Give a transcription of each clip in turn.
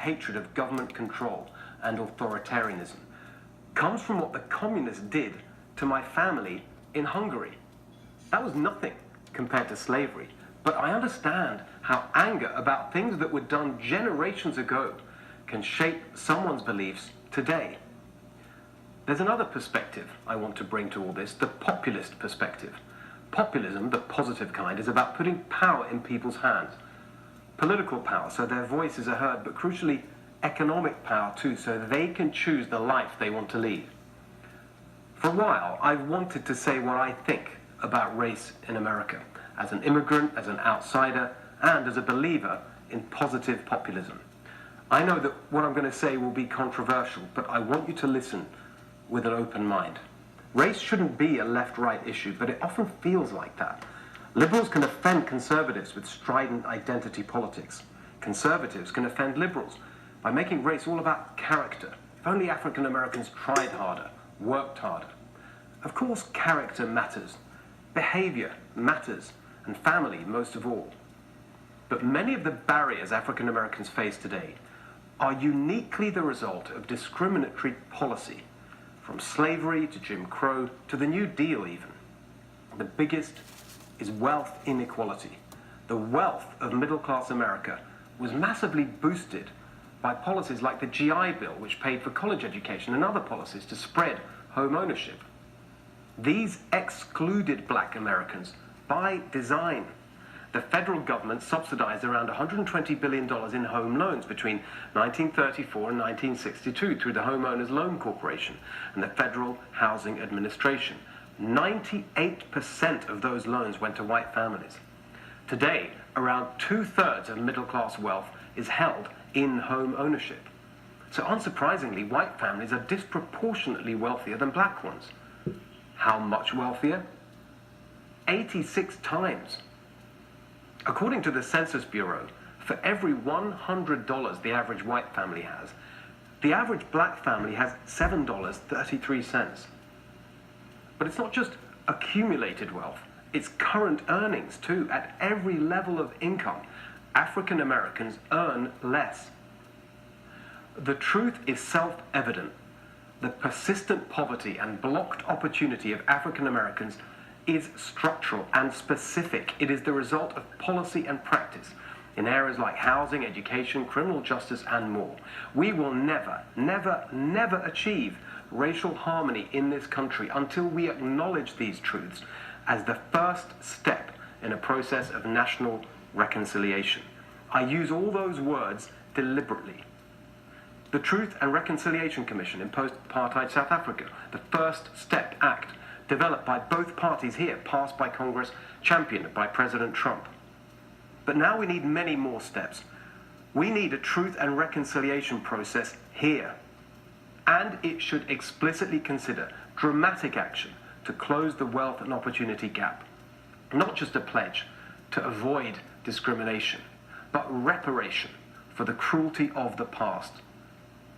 hatred of government control and authoritarianism comes from what the communists did to my family in Hungary. That was nothing compared to slavery, but I understand how anger about things that were done generations ago can shape someone's beliefs today. There's another perspective I want to bring to all this, the populist perspective. Populism, the positive kind, is about putting power in people's hands. Political power, so their voices are heard, but crucially, economic power too, so they can choose the life they want to lead. For a while, I've wanted to say what I think about race in America, as an immigrant, as an outsider, and as a believer in positive populism. I know that what I'm going to say will be controversial, but I want you to listen with an open mind. Race shouldn't be a left-right issue, but it often feels like that. Liberals can offend conservatives with strident identity politics. Conservatives can offend liberals by making race all about character. If only African Americans tried harder, worked harder. Of course, character matters. Behavior matters, and family most of all. But many of the barriers African Americans face today are uniquely the result of discriminatory policy, from slavery to Jim Crow to the New Deal even. The biggest is wealth inequality. The wealth of middle-class America was massively boosted by policies like the GI Bill, which paid for college education, and other policies to spread home ownership. These excluded black Americans by design. The federal government subsidized around $120 billion in home loans between 1934 and 1962 through the Homeowners Loan Corporation and the Federal Housing Administration. 98% of those loans went to white families. Today, around 2/3 of middle-class wealth is held in home ownership. So unsurprisingly, white families are disproportionately wealthier than black ones. How much wealthier? 86 times. According to the Census Bureau, for every $100 the average white family has, the average black family has $7.33. But it's not just accumulated wealth, it's current earnings too. At every level of income, African Americans earn less. The truth is self-evident. The persistent poverty and blocked opportunity of African Americans is structural and specific. It is the result of policy and practice in areas like housing, education, criminal justice, and more. We will never, never, never achieve racial harmony in this country until we acknowledge these truths as the first step in a process of national reconciliation. I use all those words deliberately. The Truth and Reconciliation Commission in post-apartheid South Africa, the First Step Act, developed by both parties here, passed by Congress, championed by President Trump. But now we need many more steps. We need a truth and reconciliation process here. And it should explicitly consider dramatic action to close the wealth and opportunity gap. Not just a pledge to avoid discrimination, but reparation for the cruelty of the past.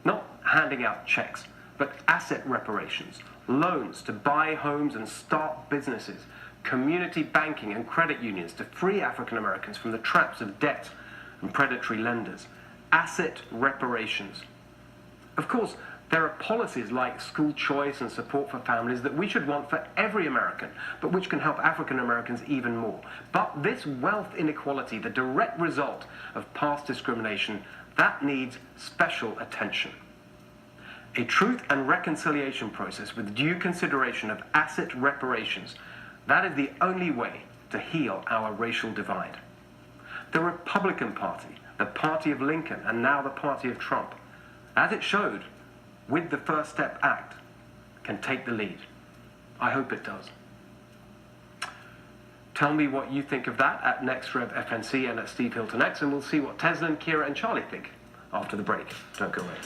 Not handing out checks, but asset reparations, loans to buy homes and start businesses, community banking and credit unions to free African Americans from the traps of debt and predatory lenders, asset reparations. Of course, there are policies like school choice and support for families that we should want for every American, but which can help African Americans even more. But this wealth inequality, the direct result of past discrimination, that needs special attention. A truth and reconciliation process with due consideration of asset reparations, that is the only way to heal our racial divide. The Republican Party, the party of Lincoln, and now the party of Trump, as it showed with the First Step Act, can take the lead. I hope it does. Tell me what you think of that at NextRevFNC and at Steve Hilton X, and we'll see what Teslin, Kira, and Charlie think after the break. Don't go away.